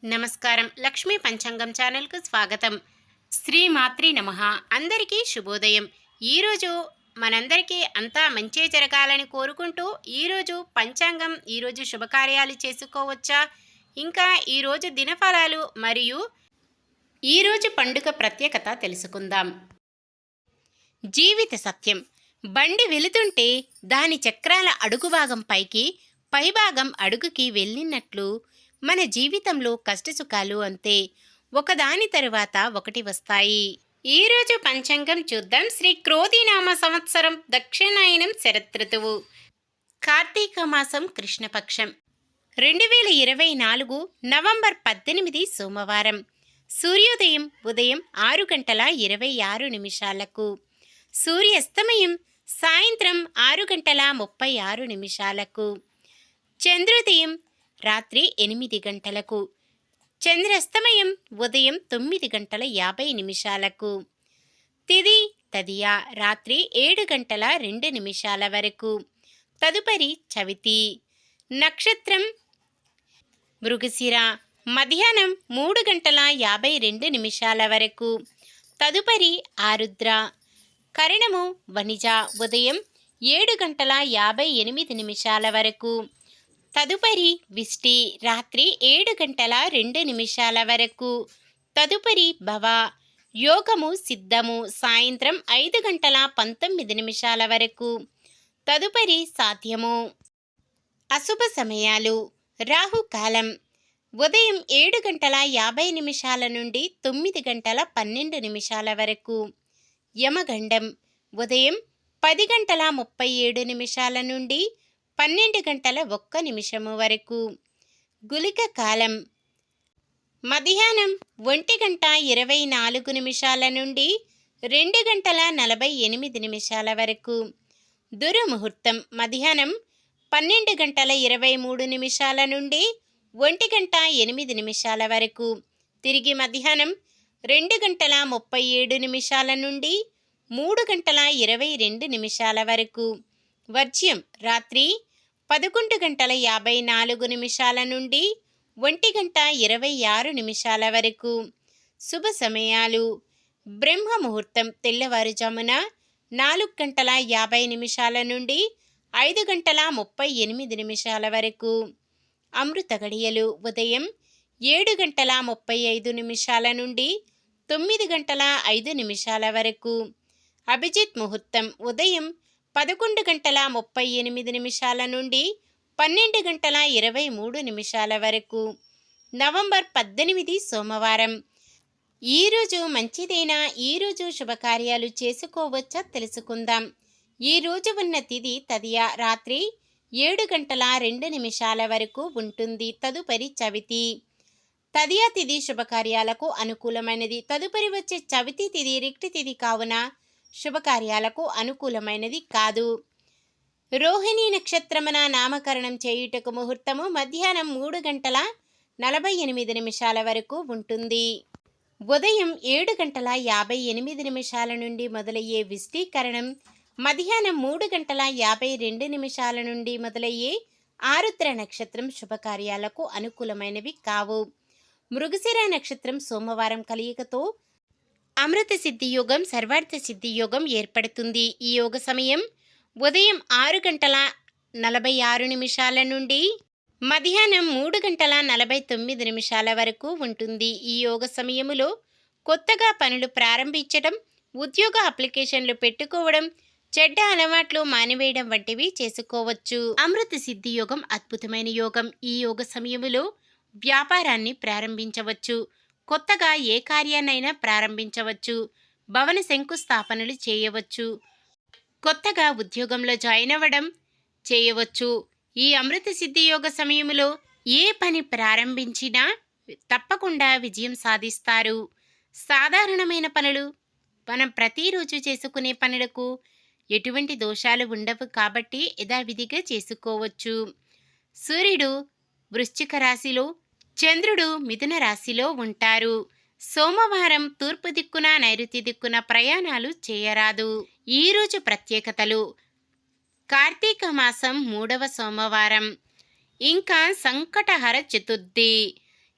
నమస్కారం. లక్ష్మీ పంచాంగం ఛానల్కు స్వాగతం. శ్రీమాత్రి నమః. అందరికీ శుభోదయం. ఈరోజు మనందరికీ అంతా మంచే జరగాలని కోరుకుంటూ ఈరోజు పంచాంగం, ఈరోజు శుభకార్యాలు చేసుకోవచ్చా, ఇంకా ఈరోజు దినఫలాలు మరియు ఈరోజు పండుగ ప్రత్యేకత తెలుసుకుందాం. జీవిత సత్యం. బండి వెళుతుంటే దాని చక్రాల అడుగు భాగం పైకి, పైభాగం అడుగుకి వెళ్ళినట్లు మన జీవితంలో కష్టసుఖాలు అంతే, ఒకదాని తరువాత ఒకటి వస్తాయి. ఈరోజు పంచాంగం చూద్దాం. శ్రీ క్రోధినామ సంవత్సరం, దక్షిణాయనం శరదృతువు, కార్తీక మాసం, కృష్ణపక్షం, 2024 నవంబర్ 18 సోమవారం. సూర్యోదయం ఉదయం 6:26 సూర్యాస్తమయం సాయంత్రం 6:36 చంద్రోదయం రాత్రి 8 చంద్రాస్తమయం ఉదయం 9:50 తిథి తదియ రాత్రి 7:02 వరకు. తదుపరి చవితి. నక్షత్రం మృగశిర మధ్యాహ్నం 3:52 వరకు. తదుపరి ఆరుద్ర. కరణము వనిజ ఉదయం 7:58 వరకు. తదుపరి విష్టి రాత్రి 7:02 వరకు. తదుపరి భవ. యోగము సిద్ధము సాయంత్రం 5:19 వరకు. తదుపరి సాధ్యము. అశుభ సమయాలు. రాహుకాలం ఉదయం 7:50 నుండి 9:12 వరకు. యమగండం ఉదయం 10:37 నుండి 12:01 వరకు. గుళిక కాలం మధ్యాహ్నం 1:24 నుండి 2:48 వరకు. దుర్ముహూర్తం మధ్యాహ్నం 12:23 నుండి 1:08 వరకు. తిరిగి మధ్యాహ్నం 2:37 నుండి 3:22 వరకు. వర్జ్యం రాత్రి 11:54 నుండి 1:26 వరకు. శుభ సమయాలు. బ్రహ్మ ముహూర్తం తెల్లవారుజామున 4:50 నుండి 5:38 వరకు. అమృత గడియలు ఉదయం 7:35 నుండి 9:05 వరకు. అభిజిత్ ముహూర్తం ఉదయం 11:38 నుండి 12:23 వరకు. నవంబర్ 18 సోమవారం. ఈరోజు మంచిదైన ఈరోజు శుభకార్యాలు చేసుకోవచ్చా తెలుసుకుందాం. ఈరోజు ఉన్న తిథి తదియ రాత్రి 7:02 వరకు ఉంటుంది. తదుపరి చవితి. తదియ తిథి శుభకార్యాలకు అనుకూలమైనది. తదుపరి వచ్చే చవితి తిథి రిక్తి తిథి కావున శుభకార్యాలకు అనుకూలమైనది కాదు. రోహిణి నక్షత్రమున నామకరణం చేయుటకు ముహూర్తము మధ్యాహ్నం 3:48 వరకు ఉంటుంది. ఉదయం 7:58 నుండి మొదలయ్యే విష్టీకరణం మధ్యాహ్నం 3:52 నుండి మొదలయ్యే ఆరుద్ర నక్షత్రం శుభకార్యాలకు అనుకూలమైనవి కావు. మృగశిర నక్షత్రం సోమవారం కలయికతో అమృత సిద్ధి యోగం, సర్వార్థ సిద్ధి యోగం ఏర్పడుతుంది. ఈ యోగ సమయం ఉదయం 6:46 నుండి మధ్యాహ్నం 3:49 వరకు ఉంటుంది. ఈ యోగ సమయములో కొత్తగా పనులు ప్రారంభించడం, ఉద్యోగ అప్లికేషన్లు పెట్టుకోవడం, చెడ్డ అలవాట్లు మానివేయడం వంటివి చేసుకోవచ్చు. అమృత సిద్ధి యోగం అద్భుతమైన యోగం. ఈ యోగ సమయములో వ్యాపారాన్ని ప్రారంభించవచ్చు. కొత్తగా ఏ కార్యాన్నైనా ప్రారంభించవచ్చు. భవన శంకుస్థాపనలు చేయవచ్చు. కొత్తగా ఉద్యోగంలో జాయిన్ అవ్వడం చేయవచ్చు. ఈ అమృత సిద్ధి యోగ సమయంలో ఏ పని ప్రారంభించినా తప్పకుండా విజయం సాధిస్తారు. సాధారణమైన పనులు, మనం ప్రతిరోజు చేసుకునే పనులకు ఎటువంటి దోషాలు ఉండవు కాబట్టి యథావిధిగా చేసుకోవచ్చు. సూర్యుడు వృశ్చిక రాశిలో, చంద్రుడు మిథున రాశిలో ఉంటారు. సోమవారం తూర్పు దిక్కున, నైరుతి దిక్కున ప్రయాణాలు చేయరాదు. ఈరోజు ప్రత్యేకతలు. కార్తీక మాసం 3వ సోమవారం, ఇంకా సంకటహర చతుర్థి.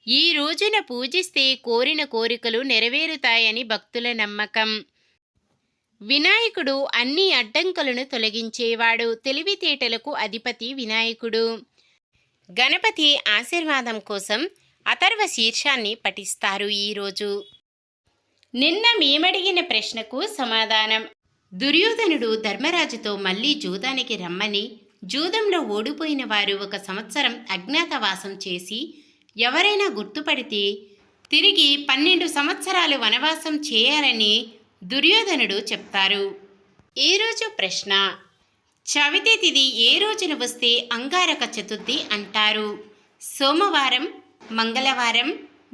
ఈ రోజున పూజిస్తే కోరిన కోరికలు నెరవేరుతాయని భక్తుల నమ్మకం. వినాయకుడు అన్ని అడ్డంకులను తొలగించేవాడు. తెలివితేటలకు అధిపతి వినాయకుడు. గణపతి ఆశీర్వాదం కోసం అథర్వ శీర్షాన్ని పఠిస్తారు ఈరోజు. నిన్న మేమడిగిన ప్రశ్నకు సమాధానం. దుర్యోధనుడు ధర్మరాజుతో మళ్ళీ జూదానికి రమ్మని, జూదంలో ఓడిపోయిన వారు 1 సంవత్సరం అజ్ఞాతవాసం చేసి ఎవరైనా గుర్తుపడితే తిరిగి 12 సంవత్సరాలు వనవాసం చేయాలని దుర్యోధనుడు చెప్తారు. ఈరోజు ప్రశ్న: చవితి తిథి ఏ రోజున వస్తే అంగారక చతుర్థి అంటారు? సోమవారం, మంగళవారం,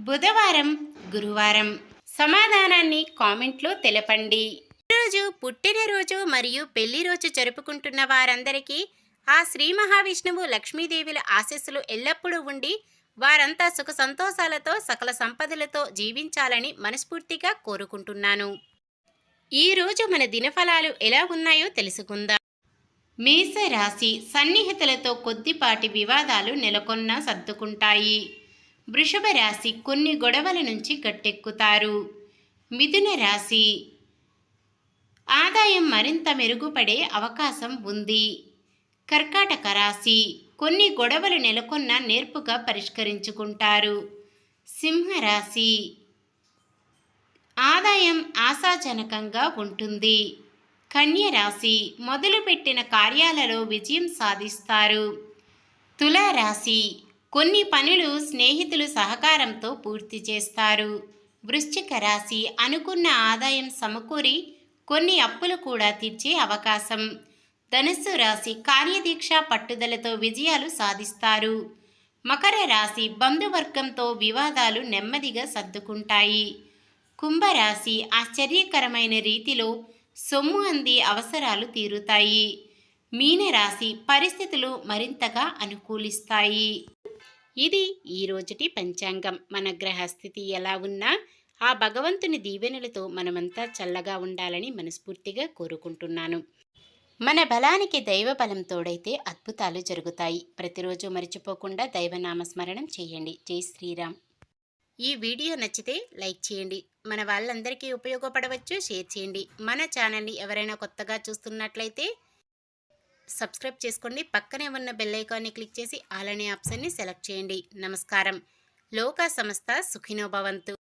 బుధవారం, గురువారం? సమాధానాన్ని కామెంట్లో తెలపండి. ఈరోజు పుట్టినరోజు మరియు పెళ్లి రోజు జరుపుకుంటున్న వారందరికీ ఆ శ్రీ మహావిష్ణువు లక్ష్మీదేవుల ఆశీస్సులు ఎల్లప్పుడూ ఉండి వారంతా సుఖ సంతోషాలతో సకల సంపదలతో జీవించాలని మనస్ఫూర్తిగా కోరుకుంటున్నాను. ఈరోజు మన దినఫలాలు ఎలా ఉన్నాయో తెలుసుకుందాం. మేషరాశి: సన్నిహితులతో కొద్దిపాటి వివాదాలు నెలకొన్నా సర్దుకుంటాయి. వృషభ రాశి: కొన్ని గొడవల నుంచి గట్టెక్కుతారు. మిథున రాశి: ఆదాయం మరింత మెరుగుపడే అవకాశం ఉంది. కర్కాటక రాశి: కొన్ని గొడవలు నెలకొన్నా నేర్పుగా పరిష్కరించుకుంటారు. సింహరాశి: ఆదాయం ఆశాజనకంగా ఉంటుంది. కన్య రాశి: మొదలుపెట్టిన కార్యాలలో విజయం సాధిస్తారు. తులారాశి: కొన్ని పనులు స్నేహితులు సహకారంతో పూర్తి చేస్తారు. వృశ్చిక రాశి: అనుకున్న ఆదాయం సమకూరి కొన్ని అప్పులు కూడా తీర్చే అవకాశం. ధనుస్సు రాశి: కార్యదీక్ష పట్టుదలతో విజయాలు సాధిస్తారు. మకర రాశి: బంధువర్గంతో వివాదాలు నెమ్మదిగా సర్దుకుంటాయి. కుంభరాశి: ఆశ్చర్యకరమైన రీతిలో సొమ్ము అంది అవసరాలు తీరుతాయి. మీనరాశి: పరిస్థితులు మరింతగా అనుకూలిస్తాయి. ఇది ఈరోజుటి పంచాంగం. మన గ్రహస్థితి ఎలా ఉన్నా ఆ భగవంతుని దీవెనలతో మనమంతా చల్లగా ఉండాలని మనస్ఫూర్తిగా కోరుకుంటున్నాను. మన బలానికి దైవ బలం తోడైతే అద్భుతాలు జరుగుతాయి. ప్రతిరోజు మర్చిపోకుండా దైవనామస్మరణం చేయండి. జై శ్రీరామ్. ఈ వీడియో నచ్చితే లైక్ చేయండి. మన వాళ్ళందరికీ ఉపయోగపడవచ్చు. షేర్ చేయండి. మన ఛానల్ని ఎవరైనా కొత్తగా చూస్తున్నట్లయితే సబ్స్క్రైబ్ చేసుకోండి. పక్కనే ఉన్న బెల్ ఐకాన్ని క్లిక్ చేసి ఆల్ అనే ఆప్షన్ని సెలెక్ట్ చేయండి. నమస్కారం. లోకా సమస్త సుఖినో భవంతు.